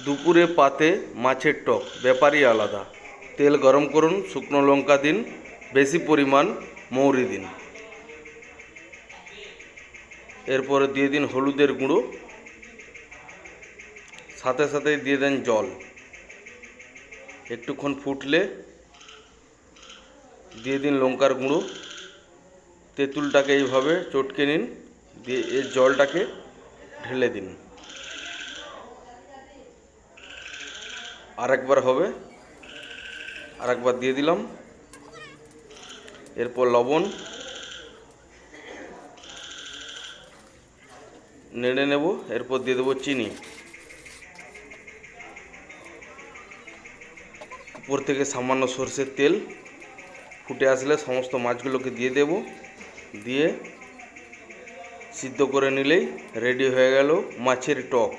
দুপুরে পাতে মাছের টক, ব্যাপারই আলাদা। তেল গরম করুন, শুকনো লঙ্কা দিন, বেশি পরিমাণ মৌরি দিন। এরপরে দিয়ে দিন হলুদের গুঁড়ো, সাথে সাথে দিয়ে দেন জল। একটুক্ষণ ফুটলে দিয়ে দিন লঙ্কার গুঁড়ো। তেঁতুলটাকে এইভাবে চটকে নিন, দিয়ে এর জলটাকে ঢেলে দিন। আরেকবার হবে, আরেকবার দিয়ে দিলাম। এরপর লবণ, নেড়ে নেব। এরপর দিয়ে দেবো চিনি। উপর থেকে সামান্য সরষের তেল। ফুটে আসলে সমস্ত মাছগুলোকে দিয়ে দেব। দিয়ে সিদ্ধ করে নিলেই রেডি হয়ে গেল মাছের টক।